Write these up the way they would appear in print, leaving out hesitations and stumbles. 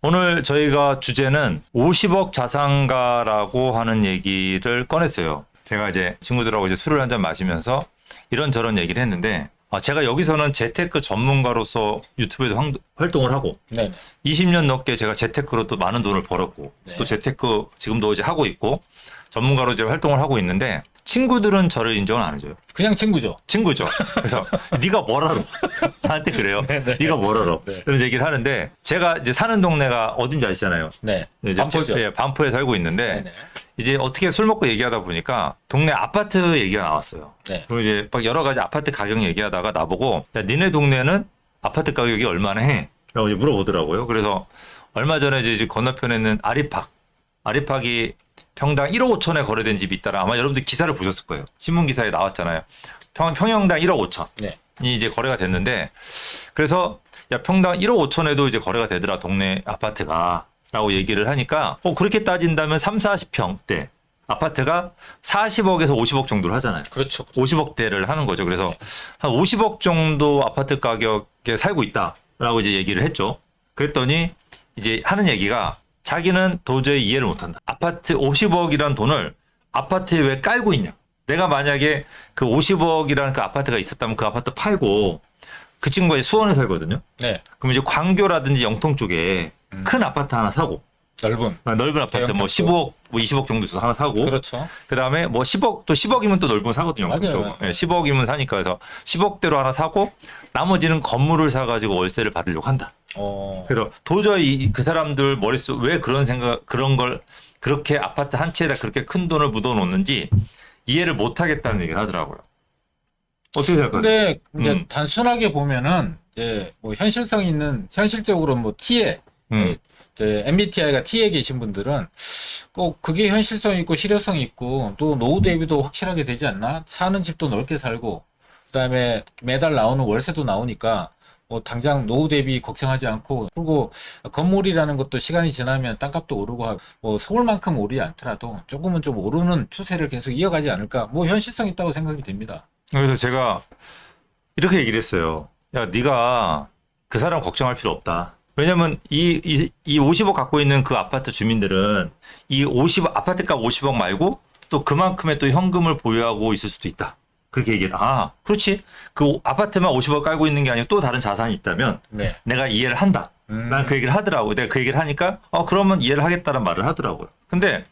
오늘 저희가 주제는 50억 자산가라고 하는 얘기를 꺼냈어요. 제가 이제 친구들하고 이제 술을 한잔 마시면서 이런저런 얘기를 했는데 제가 여기서는 재테크 전문가로서 유튜브에도 활동을 하고 네. 20년 넘게 제가 재테크로 또 많은 돈을 벌었고 네. 또 재테크 지금도 이제 하고 있고 전문가로 이제 활동을 하고 있는데 친구들은 저를 인정을 안 해줘요. 그냥 친구죠. 친구죠. 그래서 네가 뭘 알아? 나한테 그래요. 네가 뭘 알아? 이런 얘기를 하는데 제가 이제 사는 동네가 어딘지 아시잖아요. 네. 이제 반포죠. 예, 반포에 살고 있는데 네네. 이제 어떻게 술 먹고 얘기하다 보니까 동네 아파트 얘기가 나왔어요. 네. 그리고 이제 막 여러 가지 아파트 가격 얘기하다가 나보고 야, 니네 동네는 아파트 가격이 얼마나 해? 라고 이제 물어보더라고요. 그래서 얼마 전에 이제 건너편에 있는 아리팍이 평당 1억 5천에 거래된 집이 있다라 아마 여러분들 기사를 보셨을 거예요. 신문 기사에 나왔잖아요. 평형당 1억 5천. 네. 이 이제 거래가 됐는데 그래서 야 평당 1억 5천에도 이제 거래가 되더라 동네 아파트가 라고 얘기를 하니까 그렇게 따진다면 3, 40평대 아파트가 40억에서 50억 정도를 하잖아요. 그렇죠. 50억대를 하는 거죠. 그래서 네. 한 50억 정도 아파트 가격에 살고 있다라고 이제 얘기를 했죠. 그랬더니 이제 하는 얘기가 자기는 도저히 이해를 못한다. 아파트 50억이란 돈을 아파트에 왜 깔고 있냐. 내가 만약에 그 50억이라는 그 아파트가 있었다면 그 아파트 팔고 그 친구가 이제 수원에 살거든요. 네. 그럼 이제 광교라든지 영통 쪽에 큰 아파트 하나 사고 넓은 아파트 뭐 15억, 뭐 20억 정도 있어서 하나 사고 그렇죠. 그다음에 뭐 10억 또 10억이면 또 넓은 거 사거든요. 영통 맞아요. 쪽은. 네, 10억이면 사니까 그래서 10억대로 하나 사고 나머지는 건물을 사가지고 월세를 받으려고 한다. 그래서 도저히 그 사람들 머릿속 왜 그런 걸 그렇게 아파트 한 채에다 그렇게 큰 돈을 묻어 놓는지 이해를 못 하겠다는 얘기를 하더라고요. 어떻게 생각하세요? 근데 이제 단순하게 보면은 이제 뭐 현실적으로 뭐 T에 이제 MBTI가 T에 계신 분들은 꼭 그게 현실성 있고 실효성 있고 또 노후 대비도 확실하게 되지 않나? 사는 집도 넓게 살고 그다음에 매달 나오는 월세도 나오니까 뭐 당장 노후 대비 걱정하지 않고 그리고 건물이라는 것도 시간이 지나면 땅값도 오르고 하고 뭐 서울만큼 오르지 않더라도 조금은 좀 오르는 추세를 계속 이어가지 않을까? 뭐 현실성 있다고 생각이 됩니다. 그래서 제가 이렇게 얘기를 했어요. 야, 네가 그 사람 걱정할 필요 없다. 왜냐면 이 50억 갖고 있는 그 아파트 주민들은 이 아파트값 50억 말고 또 그만큼의 또 현금을 보유하고 있을 수도 있다. 그렇게 얘기를. 그렇지. 그 아파트만 50억 깔고 있는 게 아니고 또 다른 자산이 있다면 네. 내가 이해를 한다. 난 그 얘기를 하더라고요. 내가 그 얘기를 하니까 그러면 이해를 하겠다는 말을 하더라고요. 근데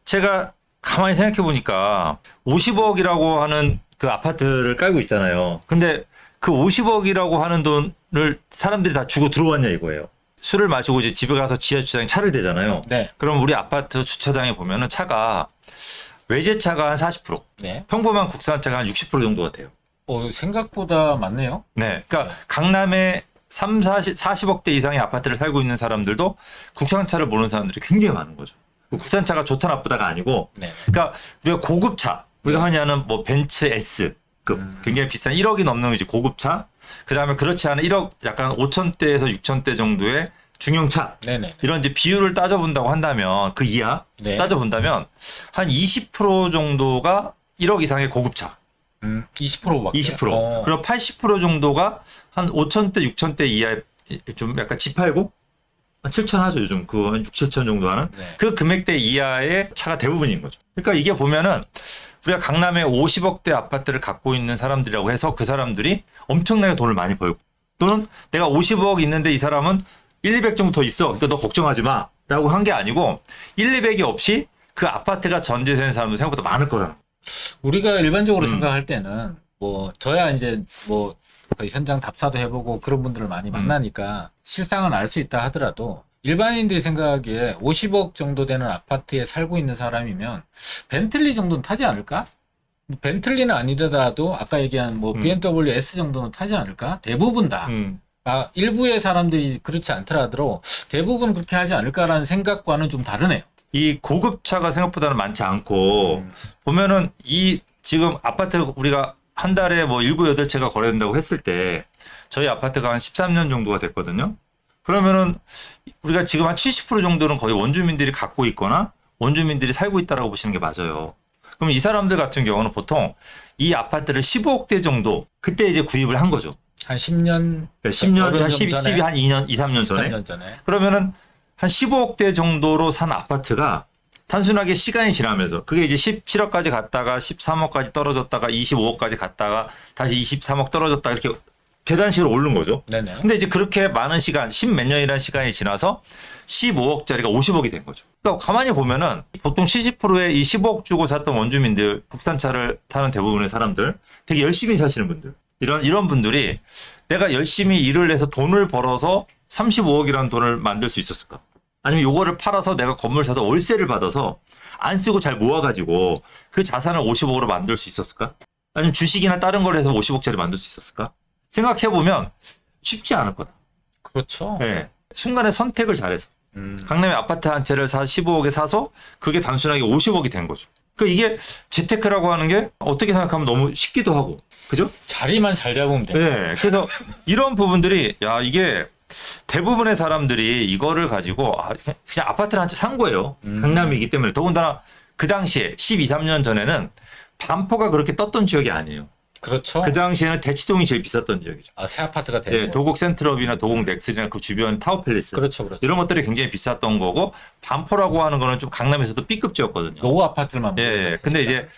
제가 가만히 생각해 보니까 50억이라고 하는 그 아파트를 깔고 있잖아요. 근데 그 50억이라고 하는 돈을 사람들이 다 주고 들어왔냐 이거예요. 술을 마시고 이제 집에 가서 지하 주차장에 차를 대잖아요. 네. 그럼 우리 아파트 주차장에 보면은 차가 외제차가 한 40%, 네. 평범한 국산차가 한 60% 정도가 돼요. 생각보다 많네요. 네. 그러니까 강남에 40억대 이상의 아파트를 살고 있는 사람들도 국산차를 모르는 사람들이 굉장히 많은 거죠. 국산차가 좋다 나쁘다가 아니고, 네. 그러니까 우리가 고급차, 우리가 흔히 하는 뭐 벤츠 S급, 굉장히 비싼 1억이 넘는 이제 고급차, 그 다음에 그렇지 않은 1억 약간 5천대에서 6천대 정도의 중형차, 네네. 이런 이제 비율을 따져본다고 한다면 그 이하 네. 따져본다면 한 20% 정도가 1억 이상의 고급차. 20%밖에. 20%. 그리고 80% 정도가 한 5천대, 6천대 이하의 좀 약간 집 팔고 7천 하죠. 요즘 그거 한 6, 7천 정도 하는 네. 그 금액대 이하의 차가 대부분인 거죠. 그러니까 이게 보면은 우리가 강남에 50억대 아파트를 갖고 있는 사람들이라고 해서 그 사람들이 엄청나게 돈을 많이 벌고 또는 내가 50억 있는데 이 사람은 1, 200 정도 더 있어. 그러니까 너 걱정하지 마. 라고 한 게 아니고 1, 200이 없이 그 아파트가 전재산인 사람도 생각보다 많을 거라는 거예요. 우리가 일반적으로 생각할 때는 뭐 저야 이제 뭐 현장 답사도 해보고 그런 분들을 많이 만나니까 실상은 알 수 있다 하더라도 일반인들이 생각하기에 50억 정도 되는 아파트에 살고 있는 사람이면 벤틀리 정도는 타지 않을까? 벤틀리는 아니더라도 아까 얘기한 뭐 BMW S 정도는 타지 않을까? 대부분 다. 일부의 사람들이 그렇지 않더라도 대부분 그렇게 하지 않을까라는 생각과는 좀 다르네요. 이 고급차가 생각보다는 많지 않고 보면은 이 지금 아파트 우리가 한 달에 뭐 7, 8채가 거래된다고 했을 때 저희 아파트가 한 13년 정도가 됐거든요. 그러면은 우리가 지금 한 70% 정도는 거의 원주민들이 갖고 있거나 원주민들이 살고 있다라고 보시는 게 맞아요. 그럼 이 사람들 같은 경우는 보통 이 아파트를 15억대 정도 그때 이제 구입을 한 거죠. 한 10년, 그러니까 10년, 한 전에. 12, 한 2년, 2, 3년 전에. 3년 전에. 그러면은 한 15억대 정도로 산 아파트가 단순하게 시간이 지나면서 그게 이제 17억까지 갔다가 13억까지 떨어졌다가 25억까지 갔다가 다시 23억 떨어졌다 이렇게 계단식으로 오른 거죠. 네네. 근데 이제 그렇게 많은 시간, 10몇 년이라는 시간이 지나서 15억짜리가 50억이 된 거죠. 그러니까 가만히 보면은 보통 70%의 이 15억 주고 샀던 원주민들, 국산차를 타는 대부분의 사람들, 되게 열심히 사시는 분들, 이런 분들이 내가 열심히 일을 해서 돈을 벌어서 35억이라는 돈을 만들 수 있었을까? 아니면 요거를 팔아서 내가 건물 사서 월세를 받아서 안 쓰고 잘 모아가지고 그 자산을 50억으로 만들 수 있었을까? 아니면 주식이나 다른 걸 해서 50억짜리 만들 수 있었을까? 생각해보면 쉽지 않을 거다. 그렇죠. 네. 순간에 선택을 잘해서. 강남에 아파트 한 채를 15억에 사서 그게 단순하게 50억이 된 거죠. 그러니까 이게 재테크라고 하는 게 어떻게 생각하면 너무 쉽기도 하고. 그죠? 자리만 잘 잡으면 돼. 네. 그래서 이런 부분들이 야, 이게 대부분의 사람들이 이거를 가지고 그냥 아파트를 한 채 산 거예요. 강남이기 때문에. 더군다나 그 당시에 12, 13년 전에는 반포가 그렇게 떴던 지역이 아니에요. 그렇죠. 그 당시에는 대치동이 제일 비쌌던 지역이죠. 아, 새 아파트가 되는 네, 거. 도곡 센트럽이나 도곡 넥슨이나 그 주변 타워팰리스. 그렇죠, 그렇죠. 이런 것들이 굉장히 비쌌던 거고 반포라고 하는 거는 좀 강남에서도 B급지였거든요. 노후 아파트만. 예, 예. 모여있었으니까. 근데 이제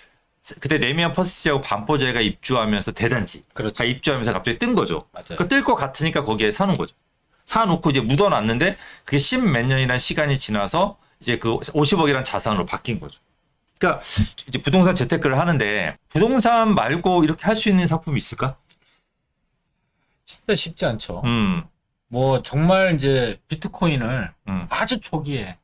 그때 레미안 퍼스트하고 반포제가 입주하면서 대단지. 그렇죠. 입주하면서 갑자기 뜬 거죠. 맞아요. 그 뜰 것 같으니까 거기에 사는 거죠. 사놓고 이제 묻어놨는데 그게 10몇 년이라는 시간이 지나서 이제 그 50억이라는 자산으로 바뀐 거죠. 그러니까 이제 부동산 재테크를 하는데 부동산 말고 이렇게 할 수 있는 상품이 있을까? 진짜 쉽지 않죠. 음, 뭐 정말 이제 비트코인을 음. 아주 초기에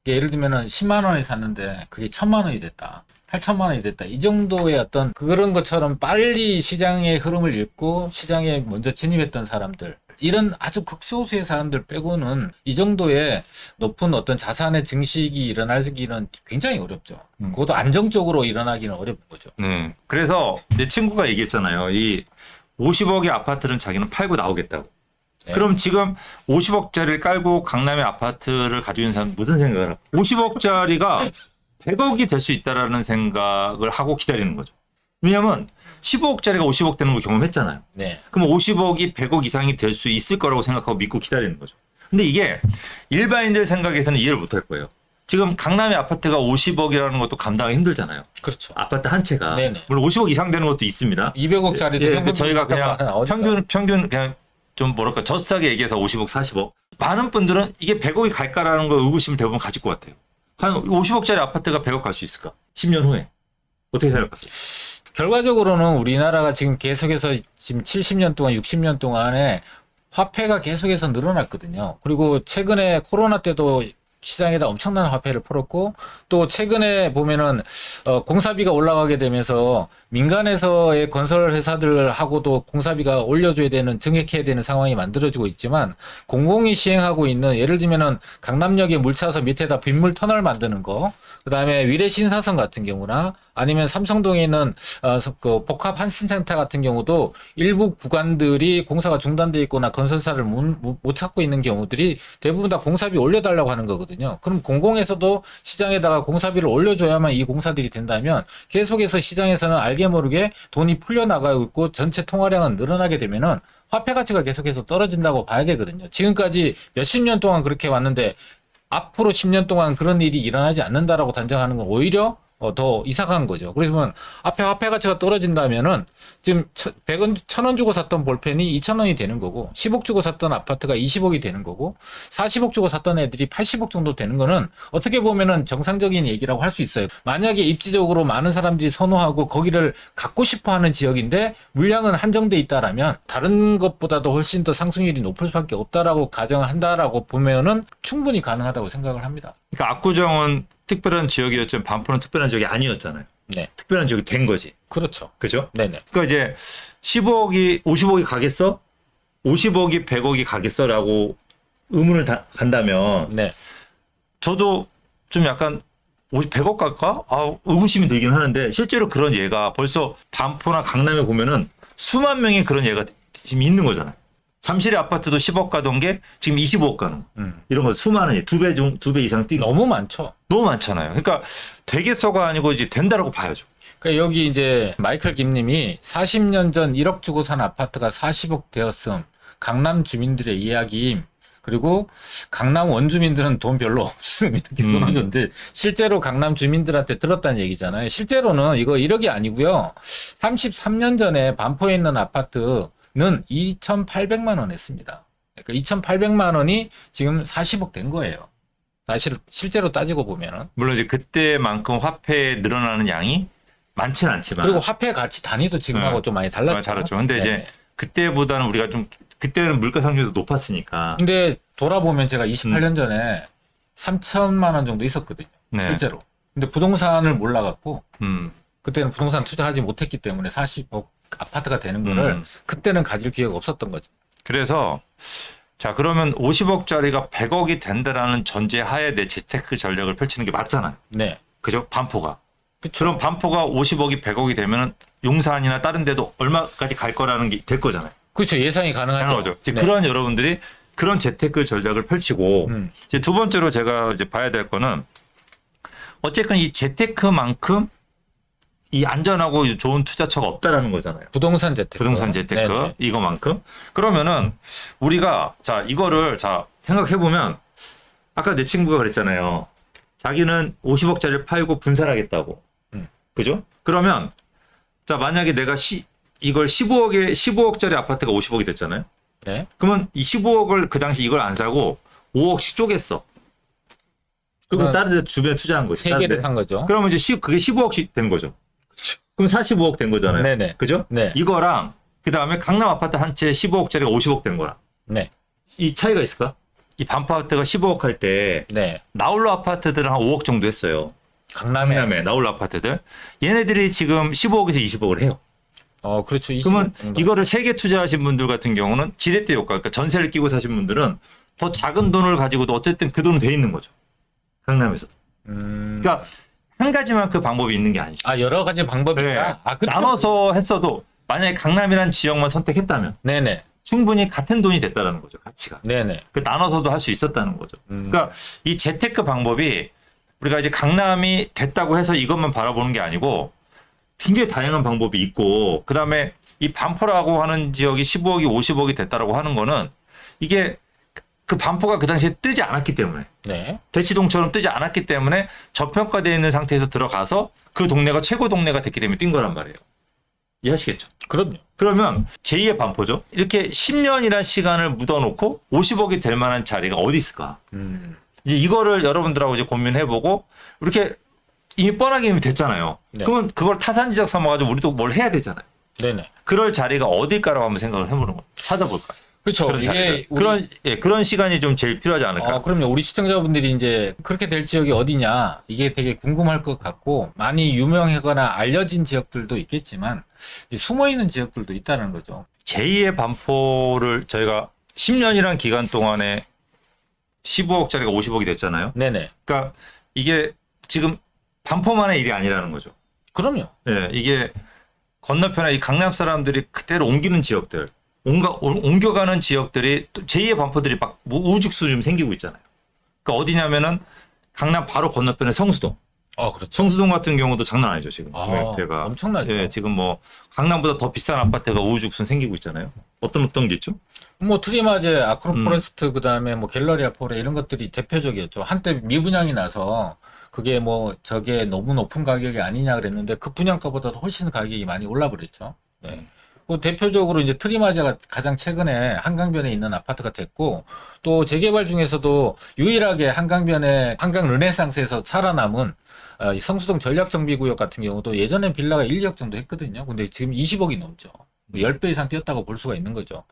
예를 들면은 10만 원에 샀는데 그게 1000만 원이 됐다. 8천만 원이 됐다. 이 정도의 어떤 그런 것처럼 빨리 시장의 흐름을 읽고 시장에 먼저 진입했던 사람들, 이런 아주 극소수의 사람들 빼고는 이 정도의 높은 어떤 자산의 증식이 일어나기는 굉장히 어렵죠. 그것도 안정적으로 일어나기는 어려운 거죠. 네. 그래서 내 친구가 얘기했잖아요. 이 50억의 아파트는 자기는 팔고 나오겠다고. 네. 그럼 지금 50억짜리를 깔고 강남의 아파트를 가지고 있는 사람은 무슨 생각을 할까? 50억짜리가 100억이 될 수 있다라는 생각을 하고 기다리는 거죠. 왜냐하면 15억짜리가 50억 되는 걸 경험했잖아요. 네. 그럼 50억이 100억 이상이 될 수 있을 거라고 생각하고 믿고 기다리는 거죠. 근데 이게 일반인들 생각에서는 이해를 못 할 거예요. 지금 강남의 아파트가 50억이라는 것도 감당하기 힘들잖아요. 그렇죠. 아파트 한 채가. 네네. 물론 50억 이상 되는 것도 있습니다. 200억짜리도 예, 근데 저희가 그냥 평균 평균 그냥 좀 뭐랄까 저싸게 얘기해서 50억, 40억. 많은 분들은 이게 100억이 갈까라는 걸 의구심을 대부분 가질 것 같아요. 한 50억짜리 아파트가 100억 갈 수 있을까? 10년 후에. 어떻게 생각하세요? 결과적으로는 우리나라가 지금 계속해서 지금 70년 동안 60년 동안에 화폐가 계속해서 늘어났거든요. 그리고 최근에 코로나 때도 시장에다 엄청난 화폐를 풀었고, 또 최근에 보면은 공사비가 올라가게 되면서 민간에서의 건설 회사들하고도 공사비가 올려줘야 되는, 증액해야 되는 상황이 만들어지고 있지만, 공공이 시행하고 있는, 예를 들면은 강남역에 물 차서 밑에다 빗물 터널 만드는 거, 그 다음에 위례 신사선 같은 경우나 아니면 삼성동에 있는 그 복합 한신센터 같은 경우도 일부 구간들이 공사가 중단돼 있거나 건설사를 못 찾고 있는 경우들이 대부분 다 공사비 올려달라고 하는 거거든요. 그럼 공공에서도 시장에다가 공사비를 올려줘야만 이 공사들이 된다면 계속해서 시장에서는 알게 모르게 돈이 풀려나가고 있고 전체 통화량은 늘어나게 되면은 화폐 가치가 계속해서 떨어진다고 봐야 되거든요. 지금까지 몇십 년 동안 그렇게 왔는데 앞으로 10년 동안 그런 일이 일어나지 않는다라고 단정하는 건 오히려 더 이상한 거죠. 그래서 앞에 화폐 가치가 떨어진다면은 지금 100원, 1000원 주고 샀던 볼펜이 2000원이 되는 거고, 10억 주고 샀던 아파트가 20억이 되는 거고, 40억 주고 샀던 애들이 80억 정도 되는 거는 어떻게 보면은 정상적인 얘기라고 할 수 있어요. 만약에 입지적으로 많은 사람들이 선호하고 거기를 갖고 싶어 하는 지역인데 물량은 한정돼 있다라면 다른 것보다도 훨씬 더 상승률이 높을 수밖에 없다라고 가정한다라고 보면은 충분히 가능하다고 생각을 합니다. 그러니까 압구정은 특별한 지역이었지만 반포는 특별한 지역이 아니었잖아요. 네. 특별한 지역이 된 거지. 그렇죠. 그죠? 네네. 그러니까 이제 15억이 50억이 가겠어? 50억이 100억이 가겠어라고 의문을 간다면 네. 저도 좀 약간 100억 갈까? 의구심이 들긴 하는데 실제로 그런 예가 벌써 반포나 강남에 보면은 수만 명의 그런 예가 지금 있는 거잖아요. 잠실의 아파트도 10억 가던 게 지금 25억 가는 거. 이런 거 수많은 예, 두 배 이상 뛰는 너무 많죠. 너무 많잖아요. 그러니까 되겠어가 아니고 이제 된다라고 봐야죠. 그러니까 여기 이제 마이클 김님이 40년 전 1억 주고 산 아파트가 40억 되었음. 강남 주민들의 이야기임. 그리고 강남 원주민들은 돈 별로 없음 이렇게 써놓으셨는데 실제로 강남 주민들한테 들었다는 얘기잖아요. 실제로는 이거 1억이 아니고요. 33년 전에 반포에 있는 아파트는 2,800만 원 했습니다. 그러니까 2,800만 원이 지금 40억 된 거예요. 사실 실제로 따지고 보면은. 물론 이제 그때만큼 화폐에 늘어나는 양이 많지는 않지만 그리고 화폐 가치 단위도 지금하고 좀 많이 달랐죠. 잘했죠. 근데 네. 이제 그때보다는 우리가 좀 그때는 물가 상승률도 높았으니까 근데 돌아보면 제가 28년 전에 3천만 원 정도 있었거든요. 네. 실제로. 근데 부동산을 몰라갖고 음. 그때는 부동산 투자하지 못했기 때문에 40억 아파트가 되는 거를 그때는 가질 기회가 없었던 거죠. 그래서 자 그러면 50억짜리가 100억이 된다라는 전제 하에 내 재테크 전략을 펼치는 게 맞잖아요. 네. 그죠? 반포가. 그쵸. 그럼 반포가 50억이 100억이 되면은 용산이나 다른 데도 얼마까지 갈 거라는 게 될 거잖아요. 그렇죠. 예상이 가능하죠. 당연하죠. 이제 네. 그런 여러분들이 그런 재테크 전략을 펼치고 음. 이제 두 번째로 제가 이제 봐야 될 거는 어쨌든 이 재테크만큼 이 안전하고 좋은 투자처가 없다라는 거잖아요. 부동산 재테크. 부동산 재테크 네네. 이거만큼. 그러면은 우리가 자 이거를 자 생각해 보면 아까 내 친구가 그랬잖아요. 자기는 50억짜리를 팔고 분산하겠다고. 그죠? 그러면 자 만약에 내가 이걸 15억짜리 아파트가 50억이 됐잖아요. 네. 그러면 이 15억을 그 당시 이걸 안 사고 5억씩 쪼갰어. 그리고 다른 데 주변에 투자한 거지. 세 다른 개를 데. 산 거죠. 그러면 이제 그게 15억씩 된 거죠. 그럼 45억 된 거잖아요. 네네. 그죠? 네. 이거랑 그다음에 강남 아파트 한 채 15억짜리가 50억 된 거랑 네. 이 차이가 있을까? 이 반포 아파트가 15억 할 때 네. 나홀로 아파트들은 한 5억 정도 했어요. 강남에. 나홀로 아파트들. 얘네들이 지금 15억에서 20억을 해요. 그렇죠. 20억 그러면 정도. 이거를 3개 투자하신 분들 같은 경우는 지렛대 효과, 그러니까 전세를 끼고 사신 분들은 더 작은 돈을 가지고도 어쨌든 그 돈은 돼 있는 거죠. 강남에서도. 그러니까 한 가지만 그 방법이 있는 게 아니죠. 여러 가지 방법이 네. 있다. 나눠서 했어도 만약에 강남이라는 지역만 선택했다면 네네. 충분히 같은 돈이 됐다라는 거죠. 가치가. 네네. 그 나눠서도 할 수 있었다는 거죠. 그러니까 이 재테크 방법이 우리가 이제 강남이 됐다고 해서 이것만 바라보는 게 아니고 굉장히 다양한 방법이 있고 그다음에 이 반포라고 하는 지역이 15억이 50억이 됐다라고 하는 거는 이게 그 반포가 그 당시에 뜨지 않았기 때문에 네. 대치동처럼 뜨지 않았기 때문에 저평가되어 있는 상태에서 들어가서 그 동네가 최고 동네가 됐기 때문에 뛴 거란 말이에요. 이해하시겠죠? 그럼요. 그러면 제2의 반포죠. 이렇게 10년이란 시간을 묻어놓고 50억이 될 만한 자리가 어디 있을까? 이제 이거를 여러분들하고 이제 고민해보고 이렇게 이미 뻔하게 이미 됐잖아요. 네. 그러면 그걸 타산지적 삼아가지고 우리도 뭘 해야 되잖아요. 네네. 그럴 자리가 어딜까라고 한번 생각을 해보는 거예요. 찾아볼까. 그렇죠. 그런 이게 자리를. 우리 그런 시간이 좀 제일 필요하지 않을까. 그럼요. 우리 시청자분들이 이제 그렇게 될 지역이 어디냐 이게 되게 궁금할 것 같고 많이 유명하거나 알려진 지역들도 있겠지만 이제 숨어 있는 지역들도 있다는 거죠. 제2의 반포를 저희가 10년이란 기간 동안에 15억짜리가 50억이 됐잖아요. 네네. 그러니까 이게 지금 반포만의 일이 아니라는 거죠. 그럼요. 예, 이게 건너편에 이 강남 사람들이 그대로 옮기는 지역들, 옮겨가는 지역들이 또 제2의 반포들이 막 우죽수 좀 생기고 있잖아요. 그러니까 어디냐면은 강남 바로 건너편에 성수동. 그렇죠. 성수동 같은 경우도 장난 아니죠 지금. 아, 엄청나죠. 예, 지금 뭐 강남보다 더 비싼 아파트가 우후죽순 생기고 있잖아요. 어떤 게 있죠? 뭐 트리마제, 아크로포레스트 그다음에 뭐 갤러리아 포레 이런 것들이 대표적이었죠. 한때 미분양이 나서 그게 뭐 저게 너무 높은 가격이 아니냐 그랬는데 그 분양가보다도 훨씬 가격이 많이 올라 버렸죠. 네. 뭐 대표적으로 이제 트리마제가 가장 최근에 한강변에 있는 아파트가 됐고 또 재개발 중에서도 유일하게 한강변에 한강 르네상스에서 살아남은 이 성수동 전략정비구역 같은 경우도 예전엔 빌라가 1, 2억 정도 했거든요. 근데 지금 20억이 넘죠. 10배 이상 뛰었다고 볼 수가 있는 거죠.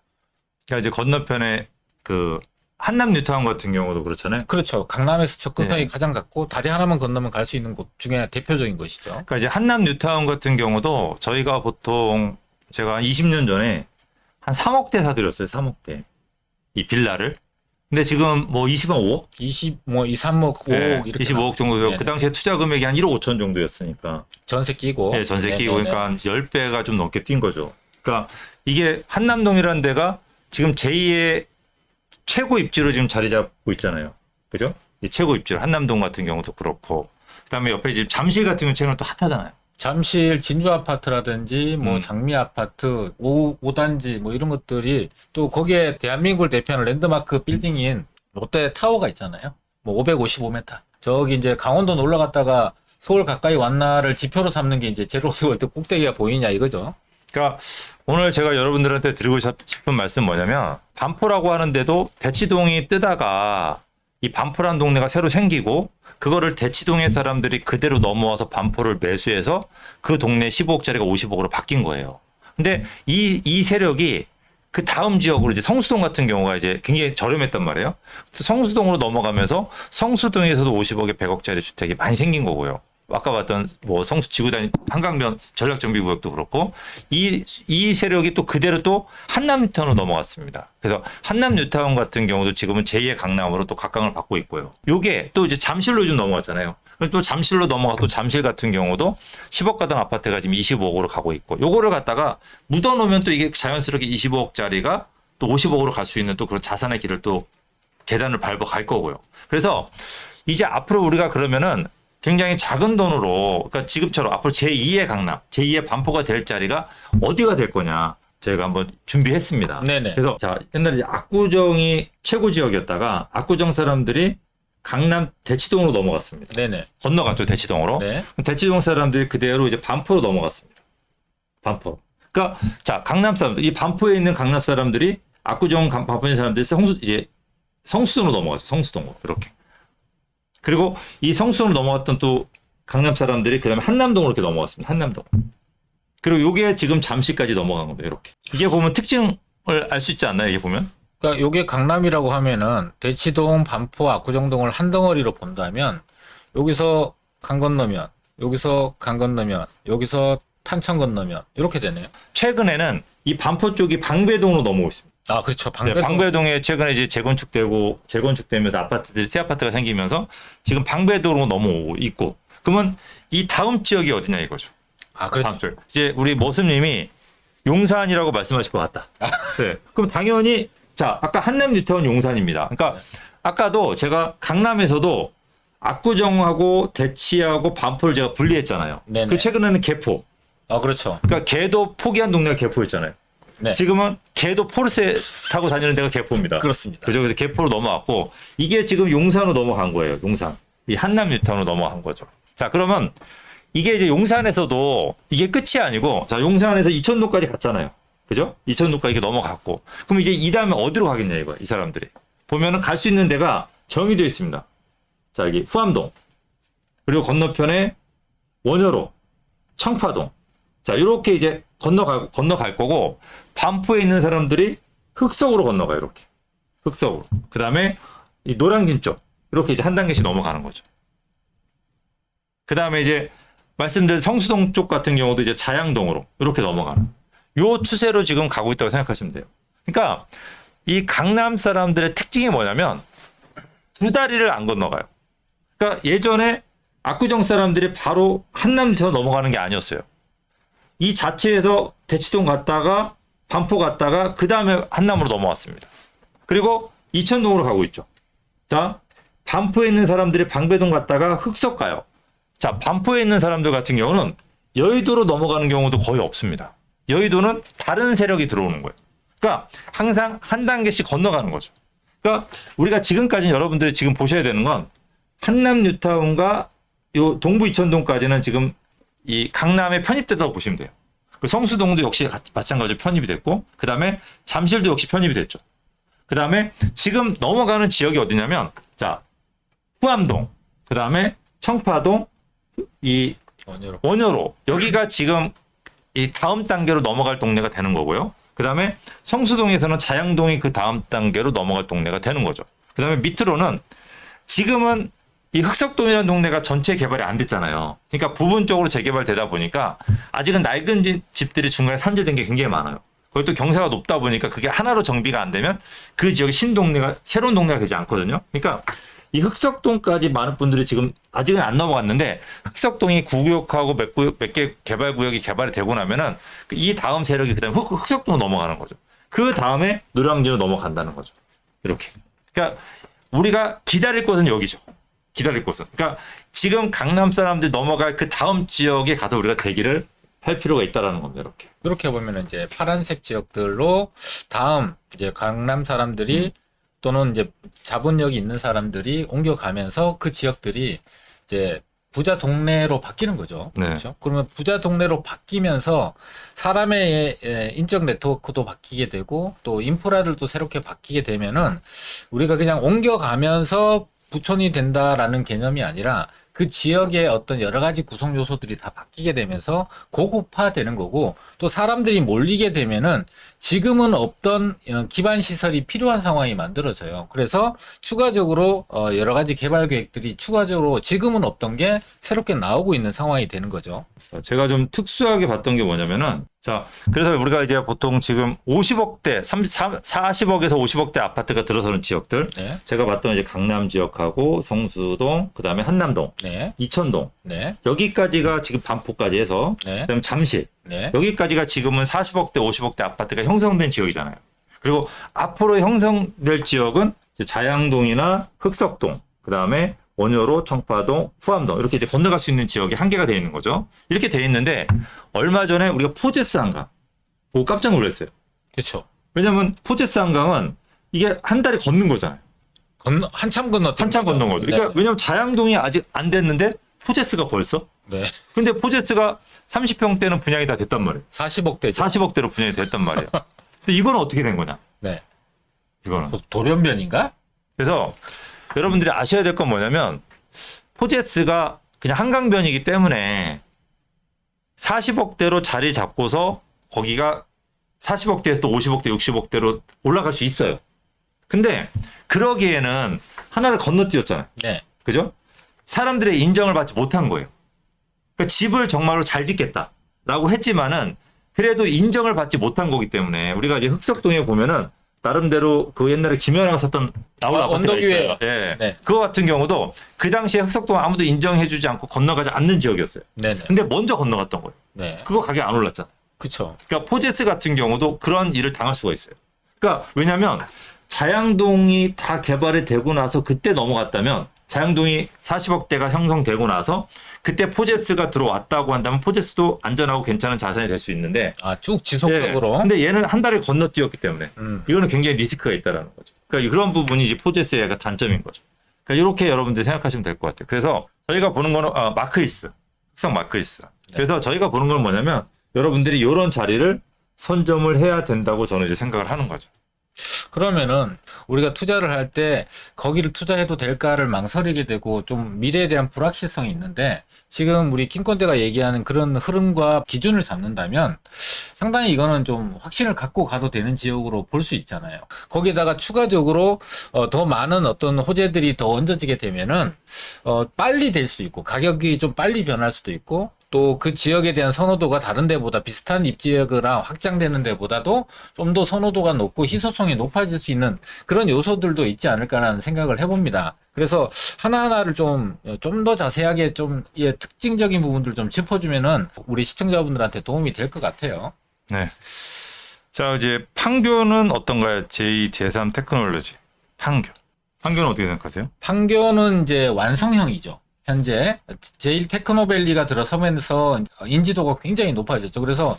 그러니까 이제 건너편에 그 한남 뉴타운 같은 경우도 그렇잖아요. 그렇죠. 강남에서 접근성이 네. 가장 같고 다리 하나만 건너면 갈 수 있는 곳 중에 대표적인 것이죠. 그러니까 이제 한남 뉴타운 같은 경우도 저희가 보통 제가 한 20년 전에 한 3억대 사드렸어요. 3억대. 이 빌라를. 근데 지금 뭐 20억 5억? 20, 뭐 2, 3억, 5억 네, 이렇게 25억 정도요. 네네. 그 당시에 투자 금액이 한 1억 5천 정도였으니까. 전세 끼고. 네, 전세 끼고 네네네. 그러니까 한 10배가 좀 넘게 뛴 거죠. 그러니까 이게 한남동이라는 데가 지금 제2의 최고 입지로 지금 자리 잡고 있잖아요. 그죠? 이 최고 입지로 한남동 같은 경우도 그렇고 그다음에 옆에 지금 잠실 같은 경우 최근에 또 핫하잖아요. 잠실 진주 아파트라든지 뭐 음. 장미 아파트 5단지 뭐 이런 것들이 또 거기에 대한민국을 대표하는 랜드마크 빌딩인 롯데 타워가 있잖아요. 뭐 555m. 저기 이제 강원도 놀러 갔다가 서울 가까이 왔나를 지표로 삼는 게 이제 제로스월드 꼭대기가 보이냐 이거죠. 그러니까 오늘 제가 여러분들한테 드리고 싶은 말씀 뭐냐면 반포라고 하는데도 대치동이 뜨다가 이 반포란 동네가 새로 생기고 그거를 대치동의 사람들이 그대로 넘어와서 반포를 매수해서 그 동네 15억짜리가 50억으로 바뀐 거예요. 근데 이 세력이 그 다음 지역으로 이제 성수동 같은 경우가 이제 굉장히 저렴했단 말이에요. 성수동으로 넘어가면서 성수동에서도 50억에 100억짜리 주택이 많이 생긴 거고요. 아까 봤던 뭐 성수 지구단 한강변 전략정비구역도 그렇고 이 세력이 또 그대로 또 한남뉴타운으로 넘어갔습니다. 그래서 한남뉴타운 같은 경우도 지금은 제2의 강남으로 또 각광을 받고 있고요. 요게 또 이제 잠실로 좀 넘어갔잖아요. 또 잠실로 넘어가 또 잠실 같은 경우도 10억 가던 아파트가 지금 25억으로 가고 있고 요거를 갖다가 묻어놓으면 또 이게 자연스럽게 25억짜리가 또 50억으로 갈 수 있는 또 그런 자산의 길을 또 계단을 밟아 갈 거고요. 그래서 이제 앞으로 우리가 그러면은 굉장히 작은 돈으로, 그러니까 지금처럼 앞으로 제2의 강남, 제2의 반포가 될 자리가 어디가 될 거냐 저희가 한번 준비했습니다. 네네. 그래서 자 옛날에 이제 압구정이 최고 지역이었다가 압구정 사람들이 강남 대치동으로 넘어갔습니다. 네네. 건너갔죠 대치동으로. 네. 대치동 사람들이 그대로 이제 반포로 넘어갔습니다. 반포. 그러니까 자 강남 사람들, 이 반포에 있는 강남 사람들이 압구정 반포에 있는 사람들이 이제 성수동으로 넘어갔죠. 성수동으로 이렇게. 그리고 이 성수동으로 넘어갔던 또 강남 사람들이 그다음에 한남동으로 이렇게 넘어갔습니다. 한남동. 그리고 요게 지금 잠시까지 넘어간 겁니다. 이렇게. 이게 보면 특징을 알 수 있지 않나요? 이게 보면? 그러니까 요게 강남이라고 하면은 대치동, 반포, 압구정동을 한 덩어리로 본다면 여기서 강 건너면 여기서 강 건너면 여기서 탄천 건너면 이렇게 되네요. 최근에는 이 반포 쪽이 방배동으로 넘어오고 있습니다. 아 그렇죠. 네, 방배동에 최근에 이제 재건축되면서 아파트들이 새 아파트가 생기면서 지금 방배동으로 넘어오고 있고, 그러면 이 다음 지역이 어디냐 이거죠. 아 그렇죠. 다음 지역. 이제 우리 모습님이 용산이라고 말씀하실 것 같다. 네. 그럼 당연히 자 아까 한남뉴타운 용산입니다. 그러니까 아까도 제가 강남에서도 압구정하고 대치하고 반포를 제가 분리했잖아요. 네네. 그 최근에는 개포. 아 그렇죠. 그러니까 개도 포기한 동네가 개포였잖아요. 네. 지금은 개도 포르쉐 타고 다니는 데가 개포입니다. 그렇습니다. 그죠? 그래서 개포로 넘어왔고 이게 지금 용산으로 넘어간 거예요. 용산. 이 한남뉴타운으로 넘어간 거죠. 자, 그러면 이게 이제 용산에서도 이게 끝이 아니고 자, 용산에서 이천동까지 갔잖아요. 그죠? 이천동까지 이렇게 넘어갔고. 그럼 이제 이 다음에 어디로 가겠냐 이거야. 이 사람들이. 보면은 갈 수 있는 데가 정해져 있습니다. 자, 여기 후암동. 그리고 건너편에 원효로, 청파동. 자, 이렇게 이제 건너갈 거고, 반포에 있는 사람들이 흑석으로 건너가요, 이렇게. 흑석으로. 그 다음에 이 노량진 쪽. 이렇게 이제 한 단계씩 넘어가는 거죠. 그 다음에 이제 말씀드린 성수동 쪽 같은 경우도 이제 자양동으로 이렇게 넘어가는. 요 추세로 지금 가고 있다고 생각하시면 돼요. 그러니까 이 강남 사람들의 특징이 뭐냐면 두 다리를 안 건너가요. 그러니까 예전에 압구정 사람들이 바로 한남에서 넘어가는 게 아니었어요. 이 자체에서 대치동 갔다가 반포 갔다가 그 다음에 한남으로 넘어왔습니다. 그리고 이천동으로 가고 있죠. 자, 반포에 있는 사람들이 방배동 갔다가 흑석 가요. 자, 반포에 있는 사람들 같은 경우는 여의도로 넘어가는 경우도 거의 없습니다. 여의도는 다른 세력이 들어오는 거예요. 그러니까 항상 한 단계씩 건너가는 거죠. 그러니까 우리가 지금까지 여러분들이 지금 보셔야 되는 건 한남뉴타운과 요 동부 이천동까지는 지금 이 강남에 편입돼서 보시면 돼요. 그 성수동도 역시 마찬가지로 편입이 됐고, 그 다음에 잠실도 역시 편입이 됐죠. 그 다음에 지금 넘어가는 지역이 어디냐면, 자, 후암동, 그 다음에 청파동, 이 원효로. 여기가 지금 이 다음 단계로 넘어갈 동네가 되는 거고요. 그 다음에 성수동에서는 자양동이 그 다음 단계로 넘어갈 동네가 되는 거죠. 그 다음에 밑으로는 지금은 이 흑석동이라는 동네가 전체 개발이 안 됐잖아요. 그러니까 부분적으로 재개발되다 보니까 아직은 낡은 집들이 중간에 산재된 게 굉장히 많아요. 거기 또 경사가 높다 보니까 그게 하나로 정비가 안 되면 그 지역의 신동네가 새로운 동네가 되지 않거든요. 그러니까 이 흑석동까지 많은 분들이 지금 아직은 안 넘어갔는데 흑석동이 구구역하고 몇 개 개발구역이 개발이 되고 나면은 이 다음 세력이 그다음에 흑석동으로 넘어가는 거죠. 그 다음에 노량진으로 넘어간다는 거죠. 이렇게. 그러니까 우리가 기다릴 곳은 여기죠. 기다릴 곳은. 그러니까 지금 강남 사람들 넘어갈 그 다음 지역에 가서 우리가 대기를 할 필요가 있다라는 겁니다. 이렇게. 이렇게 보면 이제 파란색 지역들로 다음 이제 강남 사람들이 또는 이제 자본력이 있는 사람들이 옮겨가면서 그 지역들이 이제 부자 동네로 바뀌는 거죠. 네. 그렇죠? 그러면 부자 동네로 바뀌면서 사람의 인적 네트워크도 바뀌게 되고 또 인프라들도 새롭게 바뀌게 되면은 우리가 그냥 옮겨가면서 부촌이 된다라는 개념이 아니라 그 지역의 어떤 여러 가지 구성 요소들이 다 바뀌게 되면서 고급화되는 거고 또 사람들이 몰리게 되면은 지금은 없던 기반 시설이 필요한 상황이 만들어져요. 그래서 추가적으로 여러 가지 개발 계획들이 추가적으로 지금은 없던 게 새롭게 나오고 있는 상황이 되는 거죠. 제가 좀 특수하게 봤던 게 뭐냐면은 자, 그래서 우리가 이제 보통 지금 50억대, 40억에서 50억대 아파트가 들어서는 지역들 네. 제가 봤던 이제 강남 지역하고 성수동, 그다음에 한남동, 네. 이천동 네. 여기까지가 지금 반포까지 해서 네. 그다음에 잠실 네. 여기까지가 지금은 40억대, 50억대 아파트가 형성된 지역이잖아요. 그리고 앞으로 형성될 지역은 이제 자양동이나 흑석동, 그다음에 원효로, 청파동, 후암동 이렇게 이제 건너갈 수 있는 지역이 한계가 되어 있는 거죠. 이렇게 되어 있는데 얼마 전에 우리가 포제스 한강 보고 깜짝 놀랐어요. 그렇죠. 왜냐하면 포제스 한강은 이게 한 달에 걷는 거잖아요. 한참 건넜던 한참 건넌 거죠. 그러니까 네. 왜냐하면 자양동이 아직 안 됐는데 포제스가 벌써? 네. 근데 포제스가 30평대는 분양이 다 됐단 말이에요. 40억대죠. 40억대로 분양이 됐단 말이에요. 근데 이건 어떻게 된 거냐? 네. 이거는. 돌연변인가? 그래서 여러분들이 아셔야 될 건 뭐냐면 포제스가 그냥 한강변이기 때문에 40억대로 자리 잡고서 거기가 40억대에서 또 50억대, 60억대로 올라갈 수 있어요. 근데 그러기에는 하나를 건너뛰었잖아요. 네. 그죠? 사람들의 인정을 받지 못한 거예요. 그러니까 집을 정말로 잘 짓겠다라고 했지만은 그래도 인정을 받지 못한 거기 때문에 우리가 이제 흑석동에 보면은 나름대로 그 옛날에 김연아가 샀던 나홀 아파트가 언덕 위에. 있어요. 예. 네. 그거 같은 경우도 그 당시에 흑석동 아무도 인정해주지 않고 건너가지 않는 지역이었어요. 네네. 근데 먼저 건너갔던 거예요. 네. 그거 가격 안 올랐잖아요. 그쵸. 그러니까 포제스 같은 경우도 그런 일을 당할 수가 있어요. 그러니까 왜냐하면 자양동이 다 개발이 되고 나서 그때 넘어갔다면 자양동이 40억대가 형성되고 나서 그때 포제스가 들어왔다고 한다면 포제스도 안전하고 괜찮은 자산이 될 수 있는데 아, 쭉 지속적으로. 예. 근데 얘는 한 달을 건너뛰었기 때문에 음. 이거는 굉장히 리스크가 있다라는 거죠. 그러니까 그런 부분이 이제 포제스의 약간 단점인 거죠. 그러니까 이렇게 여러분들이 생각하시면 될 것 같아요. 그래서 저희가 보는 거는 마크리스, 흑성 마크리스. 그래서 저희가 보는 건 뭐냐면 여러분들이 이런 자리를 선점을 해야 된다고 저는 이제 생각을 하는 거죠. 그러면은 우리가 투자를 할 때 거기를 투자해도 될까를 망설이게 되고 좀 미래에 대한 불확실성이 있는데 지금 우리 킹콘대가 얘기하는 그런 흐름과 기준을 잡는다면 상당히 이거는 좀 확신을 갖고 가도 되는 지역으로 볼 수 있잖아요. 거기에다가 추가적으로 더 많은 어떤 호재들이 더 얹어지게 되면은 빨리 될 수도 있고 가격이 좀 빨리 변할 수도 있고 또 그 지역에 대한 선호도가 다른 데보다 비슷한 입지역이랑 확장되는 데보다도 좀 더 선호도가 높고 희소성이 높아질 수 있는 그런 요소들도 있지 않을까라는 생각을 해봅니다. 그래서 하나하나를 좀 더 자세하게 좀 특징적인 부분들 좀 짚어주면은 우리 시청자분들한테 도움이 될 것 같아요. 네. 자, 이제 판교는 어떤가요? 제2, 제3 테크놀로지. 판교. 판교는 어떻게 생각하세요? 판교는 이제 완성형이죠. 현재 제일 테크노밸리가 들어서면서 인지도가 굉장히 높아졌죠. 그래서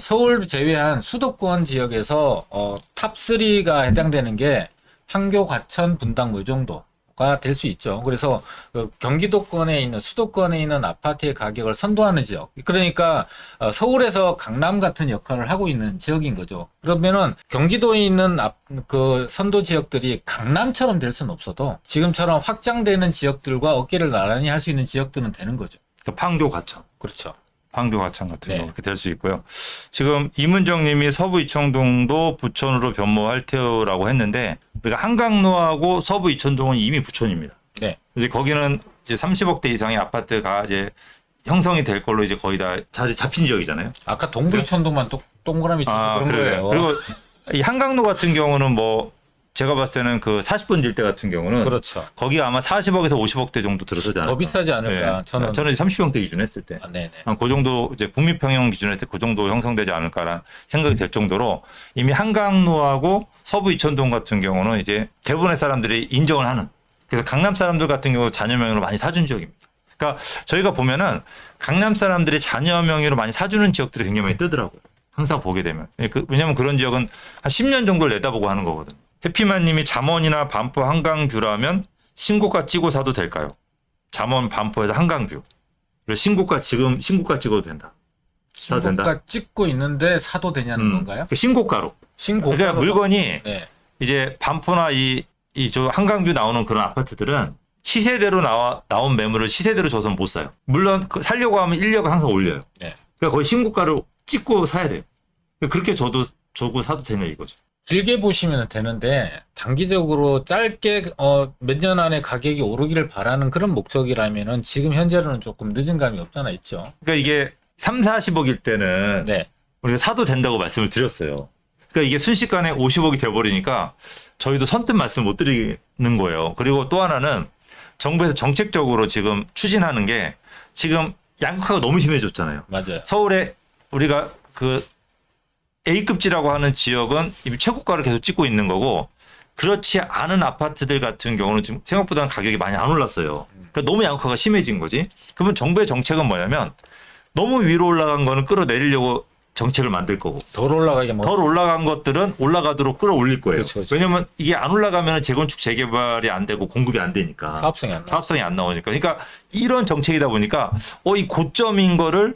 서울 제외한 수도권 지역에서 탑3가 해당되는 게 판교, 과천, 분당 뭐 이 정도가 될 수 있죠. 그래서 경기도권에 있는 수도권에 있는 아파트의 가격을 선도하는 지역. 그러니까 서울에서 강남 같은 역할을 하고 있는 지역인 거죠. 그러면은 경기도에 있는 그 선도 지역들이 강남처럼 될 수는 없어도 지금처럼 확장되는 지역들과 어깨를 나란히 할 수 있는 지역들은 되는 거죠. 그러니까 판교, 과천. 그렇죠. 판교, 과천 같은 네. 경우 그렇게 될 수 있고요. 지금 이문정 님이 서부 이청동도 부촌으로 변모할 테오라고 했는데 우리가 한강로하고 서부 이천동은 이미 부촌입니다. 네. 이제 거기는 이제 30억대 이상의 아파트가 이제 형성이 될 걸로 이제 거의 다 자리 잡힌 지역이잖아요. 아까 동부이천동만 동그라미 쳐서 그런 거예요. 그리고 이 한강로 같은 경우는 뭐 제가 봤을 때는 그 40분 질대 같은 경우는 그렇죠. 거기가 아마 40억에서 50억대 정도 들어서지 않을까. 더 비싸지 않을까. 저는 30평대 기준 했을 때. 네네. 그 정도 이제 국민평형 기준 했을 때 그 정도 형성되지 않을까라는 생각이 될 정도로 이미 한강로하고 서부 이천동 같은 경우는 이제 대부분의 사람들이 인정을 하는 그래서 강남 사람들 같은 경우 자녀 명의로 많이 사준 지역입니다. 그러니까 저희가 보면은 강남 사람들이 자녀 명의로 많이 사주는 지역들이 굉장히 많이 뜨더라고요. 항상 보게 되면. 왜냐하면 그런 지역은 한 10년 정도를 내다보고 하는 거거든요. 해피만 님이 잠원이나 반포 한강뷰라면 신고가 찍고 사도 될까요? 잠원 반포에서 한강뷰. 그래서 신고가 찍어도 된다. 사도 된다. 신고가 찍고 있는데 사도 되냐는 건가요? 그 신고가로. 신고가 그러니까 물건이 네. 이제 반포나 저 한강뷰 나오는 그런 아파트들은 시세대로 나온 매물을 시세대로 줘서는 못 사요. 물론 살려고 하면 인력을 항상 올려요. 네. 그러니까 거의 신고가를 찍고 사야 돼요. 그렇게 주고 사도 되냐 이거죠. 길게 보시면 되는데 단기적으로 짧게 몇 년 안에 가격이 오르기를 바라는 그런 목적이라면은 지금 현재로는 조금 늦은 감이 없잖아 있죠. 그러니까 이게 3, 40억일 때는 네. 우리가 사도 된다고 말씀을 드렸어요. 그러니까 이게 순식간에 50억이 돼버리니까 저희도 선뜻 말씀 못 드리는 거예요. 그리고 또 하나는 정부에서 정책적으로 지금 추진하는 게 지금 양극화가 너무 심해졌잖아요. 맞아요. 서울에 우리가 그 A급지라고 하는 지역은 이미 최고가를 계속 찍고 있는 거고 그렇지 않은 아파트들 같은 경우는 지금 생각보다는 가격이 많이 안 올랐어요. 그러니까 너무 양극화가 심해진 거지. 그러면 정부의 정책은 뭐냐면 너무 위로 올라간 거는 끌어내리려고 정책을 만들 거고 덜 올라가게 뭐 덜 올라간 것들은 올라가도록 끌어올릴 거예요. 그렇죠. 왜냐하면 이게 안 올라가면 재건축 재개발이 안 되고 공급이 안 되니까 사업성이 안 나. 나오니까 그러니까 이런 정책이다 보니까 이 고점인 거를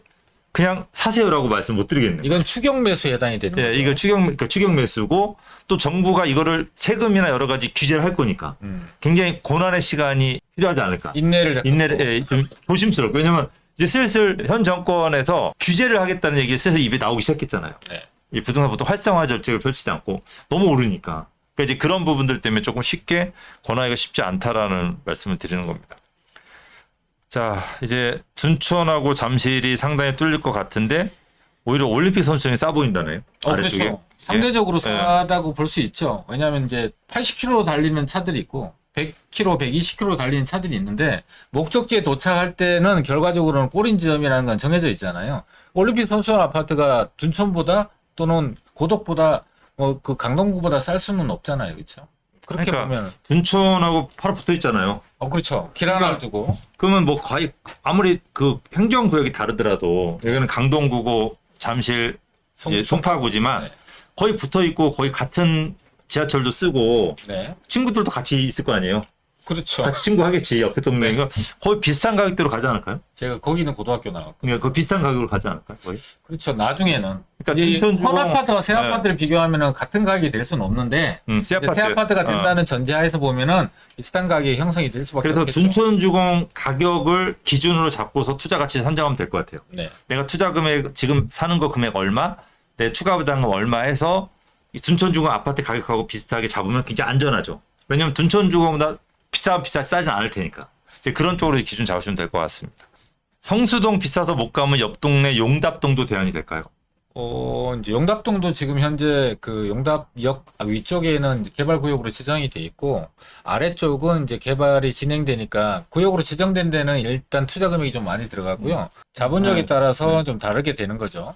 그냥 사세요라고 말씀 못 드리겠네요. 이건 추경 매수에 해당이 되는 예, 거죠. 이거 추경 매수고 또 정부가 이거를 세금이나 여러 가지 규제를 할 거니까 굉장히 고난의 시간이 필요하지 않을까. 인내를 좀 조심스럽고 왜냐면 이제 슬슬 현 정권에서 규제를 하겠다는 얘기 슬슬 입에 나오기 시작했잖아요. 네. 이 부동산 보통 활성화 정책을 펼치지 않고 너무 오르니까. 그러니까 이제 그런 부분들 때문에 조금 쉽게 권하기가 쉽지 않다라는 말씀을 드리는 겁니다. 자, 이제 둔촌하고 잠실이 상당히 뚫릴 것 같은데 오히려 올림픽 선수촌이 싸 보인다네요. 아래쪽에. 그렇죠. 상대적으로 예. 싸다고 볼 수 있죠. 왜냐하면 이제 80km 달리는 차들이 있고 100km, 120km 달리는 차들이 있는데 목적지에 도착할 때는 결과적으로는 꼬린 지점이라는 건 정해져 있잖아요. 올림픽 선수촌 아파트가 둔촌보다 또는 고덕보다 그 강동구보다 쌀 수는 없잖아요, 그렇죠? 그렇게 그러니까 보면 둔촌하고 바로 붙어 있잖아요. 그렇죠. 길 하나를 두고 그러면 뭐 거의 아무리 그 행정구역이 다르더라도 여기는 강동구고 잠실 이제 송파구지만 네. 거의 붙어 있고 거의 같은 지하철도 쓰고 네. 친구들도 같이 있을 거 아니에요. 그렇죠. 같이 친구 하겠지 옆에 동네가 거의 비슷한 가격대로 가지 않을까요? 제가 거기는 고등학교 나왔고. 그러니까 그 비슷한 가격으로 가지 않을까요? 거의? 그렇죠. 나중에는 그러니까 이 둔촌 주공- 헌 아파트와 새 아파트를 비교하면은 같은 가격이 될 수는 없는데 새 이제 새 아파트가 된다는 전제하에서 보면은 비슷한 가격이 형성이 될 수밖에 그래서 없겠죠. 둔촌주공 가격을 기준으로 잡고서 투자 가치 선정하면 될 것 같아요. 네. 내가 투자 금액 지금 사는 거 금액 얼마, 내 추가 부담금 얼마 해서 이 둔촌주공 아파트 가격하고 비슷하게 잡으면 굉장히 안전하죠. 왜냐하면 둔촌주공보다 싸진 않을 테니까. 이제 그런 쪽으로 기준 잡으시면 될 것 같습니다. 성수동 비싸서 못 가면 옆 동네 용답동도 대안이 될까요? 이제 용답동도 지금 현재 그 용답역 위쪽에는 이제 개발구역으로 지정이 돼 있고 아래쪽은 이제 개발이 진행되니까 구역으로 지정된 데는 일단 투자 금액이 좀 많이 들어가고요. 자본력에 따라서 좀 다르게 되는 거죠.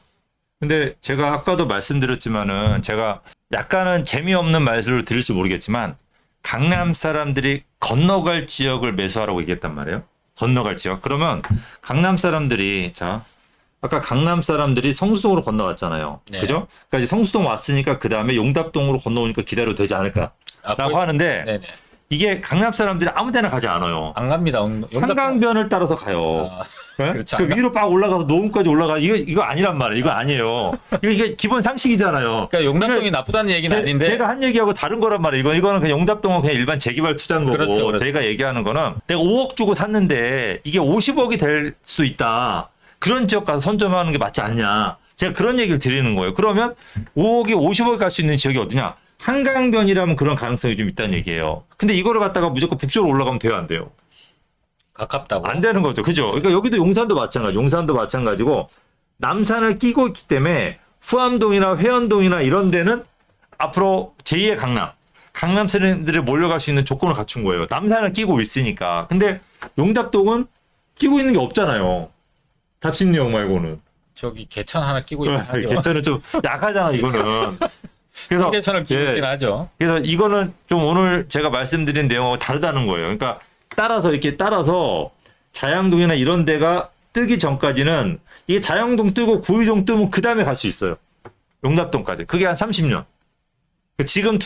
근데 제가 아까도 말씀드렸지만은 제가 약간은 재미없는 말씀을 드릴지 모르겠지만 강남 사람들이 건너갈 지역을 매수하라고 얘기했단 말이에요. 건너갈 지역. 그러면 강남 사람들이 아까 강남 사람들이 성수동으로 건너갔잖아요. 네. 그죠? 그러니까 이제 성수동 왔으니까 그 다음에 용답동으로 건너오니까 기다려도 되지 않을까라고 하는데 네네. 이게 강남 사람들이 아무데나 가지 않아요. 안 갑니다. 한강변을 따라서 가요. 네? 그렇죠. 그 위로 막 올라가서 노원까지 올라가. 이거 아니란 말이에요. 이거 아니에요. 이게 기본 상식이잖아요. 그러니까 용답동이 나쁘다는 얘기는 아닌데 제가 한 얘기하고 다른 거란 말이에요. 이거는 그냥 용답동은 그냥 일반 재개발 투자인 거고 그렇죠. 저희가 얘기하는 거는 내가 5억 주고 샀는데 이게 50억이 될 수도 있다. 그런 지역 가서 선점하는 게 맞지 않냐. 제가 그런 얘기를 드리는 거예요. 그러면 5억이 50억이 갈 수 있는 지역이 어디냐? 한강변이라면 그런 가능성이 좀 있다는 얘기예요. 근데 이거를 갖다가 무조건 북쪽으로 올라가면 돼요, 안 돼요? 가깝다고. 안 되는 거죠. 그죠? 그러니까 여기도 용산도 마찬가지고 남산을 끼고 있기 때문에 후암동이나 회원동이나 이런 데는 앞으로 제2의 강남 사람들이 몰려갈 수 있는 조건을 갖춘 거예요. 남산을 끼고 있으니까. 근데 용답동은 끼고 있는 게 없잖아요. 답심리역 말고는. 저기 개천 하나 끼고 있는 하죠. 개천은 좀 약하잖아, 이거는. 그래서 그게 저는 기쁘긴 예, 하죠. 그래서 이거는 좀 오늘 제가 말씀드린 내용하고 다르다는 거예요. 그러니까 따라서 자양동이나 이런 데가 뜨기 전까지는 이게 자양동 뜨고 구의동 뜨면 그 다음에 갈 수 있어요. 용답동까지. 그게 한 30년. 지금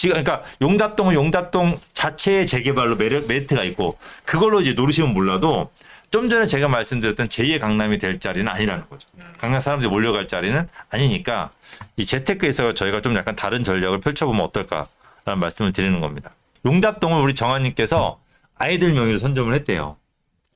그러니까 용답동은 용답동 자체의 재개발로 메리트가 있고 그걸로 이제 노리시면 몰라도 좀 전에 제가 말씀드렸던 제2의 강남이 될 자리는 아니라는 거죠. 강남 사람들이 몰려갈 자리는 아니니까 이 재테크에서 저희가 좀 약간 다른 전략을 펼쳐보면 어떨까라는 말씀을 드리는 겁니다. 용답동을 우리 정한님께서 아이들 명의로 선점을 했대요.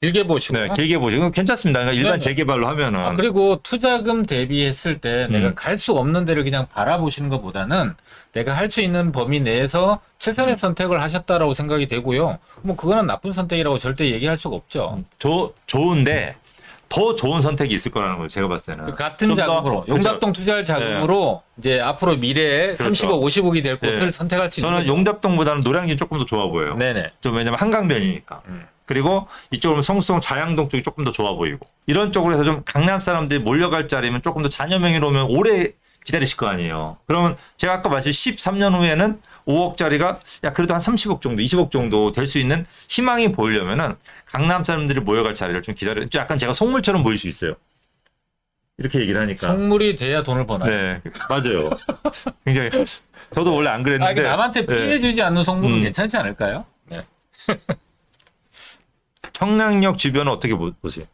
길게 보시고. 네, 길게 보시고 괜찮습니다. 그러니까 일반 네네. 재개발로 하면은 그리고 투자금 대비했을 때 내가 갈 수 없는 데를 그냥 바라보시는 것보다는 내가 할 수 있는 범위 내에서 최선의 선택을 하셨다라고 생각이 되고요. 뭐 그거는 나쁜 선택이라고 절대 얘기할 수가 없죠. 좋은데 더 좋은 선택이 있을 거라는 거예요. 제가 봤을 때는. 그 같은 좀 더, 자금으로 그렇죠. 용답동 투자할 자금으로 이제 앞으로 미래에 그렇죠. 30억, 50억이 될 곳을 네. 선택할 수 있는 저는 거죠. 용답동보다는 노량진 조금 더 좋아 보여요. 네네. 좀 왜냐면 한강변이니까. 그리고 이쪽으로 성수동 자양동 쪽이 조금 더 좋아 보이고 이런 쪽으로 해서 좀 강남 사람들이 몰려갈 자리면 조금 더 자녀 명의로 오면 오래 기다리실 거 아니에요. 그러면 제가 아까 말씀 13년 후에는 5억짜리가 야 그래도 한 30억 정도 20억 정도 될 수 있는 희망이 보이려면은 강남 사람들이 모여갈 자리를 좀 기다려 약간 제가 속물처럼 보일 수 있어요. 이렇게 얘기를 하니까. 성물이 돼야 돈을 버나요? 네, 맞아요. 굉장히 저도 원래 안 그랬는데. 이게 남한테 피해주지 않는 성물은 음. 괜찮지 않을까요? 네. 청량역 주변은 어떻게 보세요?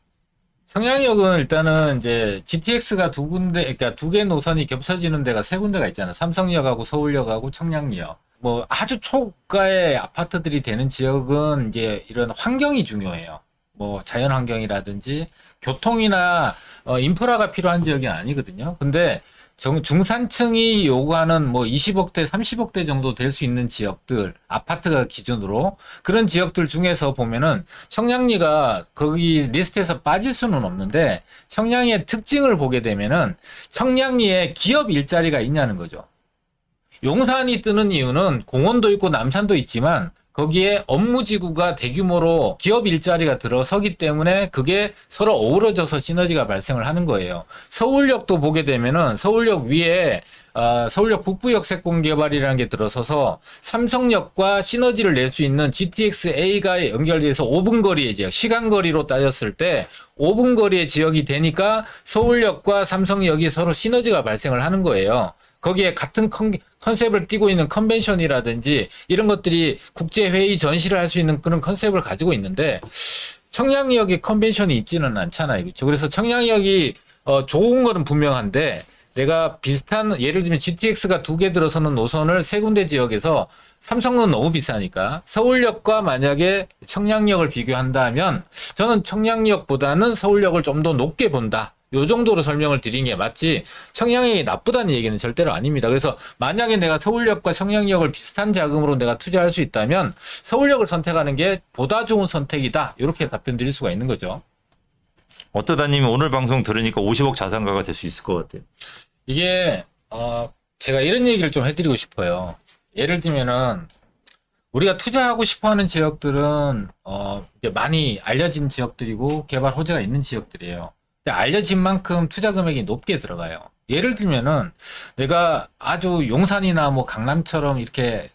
성향역은 일단은 이제 GTX가 두 군데, 그러니까 두 개 노선이 겹쳐지는 데가 세 군데가 있잖아요. 삼성역하고 서울역하고 청량리역. 뭐 아주 초가의 아파트들이 되는 지역은 이제 이런 환경이 중요해요. 뭐 자연 환경이라든지 교통이나 인프라가 필요한 지역이 아니거든요. 근데 중산층이 요구하는 뭐 20억대, 30억대 정도 될 수 있는 지역들, 아파트가 기준으로 그런 지역들 중에서 보면은 청량리가 거기 리스트에서 빠질 수는 없는데 청량리의 특징을 보게 되면은 청량리에 기업 일자리가 있냐는 거죠. 용산이 뜨는 이유는 공원도 있고 남산도 있지만 거기에 업무지구가 대규모로 기업 일자리가 들어서기 때문에 그게 서로 어우러져서 시너지가 발생을 하는 거예요. 서울역도 보게 되면은 서울역 위에 서울역 북부역 세권 개발이라는 게 들어서서 삼성역과 시너지를 낼 수 있는 GTX-A가 연결돼서 5분 거리의 지역, 시간 거리로 따졌을 때 5분 거리의 지역이 되니까 서울역과 삼성역이 서로 시너지가 발생을 하는 거예요. 거기에 같은 컨셉을 띠고 있는 컨벤션이라든지 이런 것들이 국제회의 전시를 할 수 있는 그런 컨셉을 가지고 있는데 청량역에 컨벤션이 있지는 않잖아요. 그렇죠? 그래서 청량역이 좋은 거는 분명한데 내가 비슷한 예를 들면 GTX가 두 개 들어서는 노선을 세 군데 지역에서 삼성은 너무 비싸니까 서울역과 만약에 청량역을 비교한다면 저는 청량역보다는 서울역을 좀 더 높게 본다. 요 정도로 설명을 드린 게 맞지 청량역이 나쁘다는 얘기는 절대로 아닙니다. 그래서 만약에 내가 서울역과 청량역을 비슷한 자금으로 내가 투자할 수 있다면 서울역을 선택하는 게 보다 좋은 선택이다. 이렇게 답변 드릴 수가 있는 거죠. 어떠다님이 오늘 방송 들으니까 50억 자산가가 될 수 있을 것 같아요. 이게 제가 이런 얘기를 좀 해드리고 싶어요. 예를 들면은 우리가 투자하고 싶어하는 지역들은 많이 알려진 지역들이고 개발 호재가 있는 지역들이에요. 근데 알려진 만큼 투자 금액이 높게 들어가요. 예를 들면은 내가 아주 용산이나 뭐 강남처럼 이렇게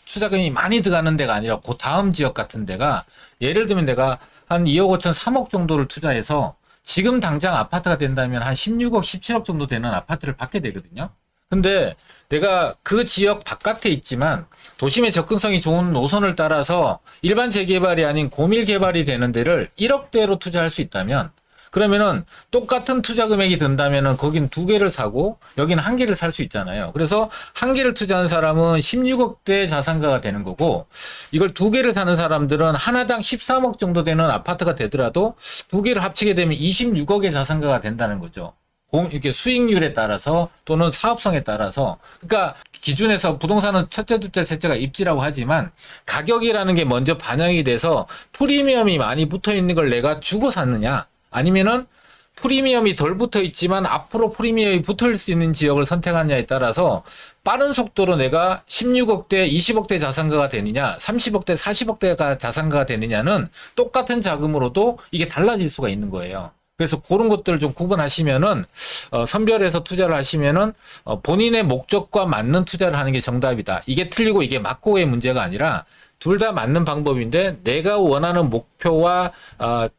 투자금이 많이 들어가는 데가 아니라 그 다음 지역 같은 데가 예를 들면 내가 한 2억 5천 3억 정도를 투자해서 지금 당장 아파트가 된다면 한 16억 17억 정도 되는 아파트를 받게 되거든요. 근데 내가 그 지역 바깥에 있지만 도심의 접근성이 좋은 노선을 따라서 일반 재개발이 아닌 고밀 개발이 되는 데를 1억대로 투자할 수 있다면 그러면은 똑같은 투자 금액이 든다면은 거긴 두 개를 사고 여기는 한 개를 살 수 있잖아요. 그래서 한 개를 투자한 사람은 16억대 자산가가 되는 거고 이걸 두 개를 사는 사람들은 하나당 13억 정도 되는 아파트가 되더라도 두 개를 합치게 되면 26억의 자산가가 된다는 거죠. 이렇게 수익률에 따라서 또는 사업성에 따라서 그러니까 기준에서 부동산은 첫째, 둘째, 셋째가 입지라고 하지만 가격이라는 게 먼저 반영이 돼서 프리미엄이 많이 붙어 있는 걸 내가 주고 샀느냐 아니면은 프리미엄이 덜 붙어 있지만 앞으로 프리미엄이 붙을 수 있는 지역을 선택하느냐에 따라서 빠른 속도로 내가 16억대, 20억대 자산가가 되느냐, 30억대, 40억대가 자산가가 되느냐는 똑같은 자금으로도 이게 달라질 수가 있는 거예요. 그래서 그런 것들을 좀 구분하시면은 선별해서 투자를 하시면은 본인의 목적과 맞는 투자를 하는 게 정답이다. 이게 틀리고 이게 맞고의 문제가 아니라 둘 다 맞는 방법인데 내가 원하는 목표와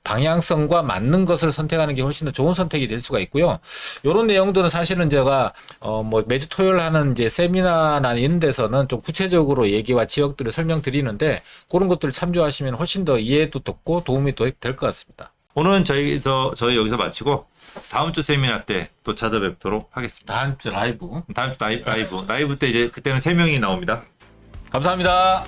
방향성과 맞는 것을 선택하는 게 훨씬 더 좋은 선택이 될 수가 있고요. 이런 내용들은 사실은 제가 뭐 매주 토요일 하는 이제 세미나나 이런 데서는 좀 구체적으로 얘기와 지역들을 설명드리는데 그런 것들을 참조하시면 훨씬 더 이해도 돕고 도움이 될 것 같습니다. 오늘은 저희 여기서 마치고 다음 주 세미나 때 또 찾아뵙도록 하겠습니다. 다음 주 라이브. 다음 주 라이브 때 이제 그때는 3명이 나옵니다. 감사합니다.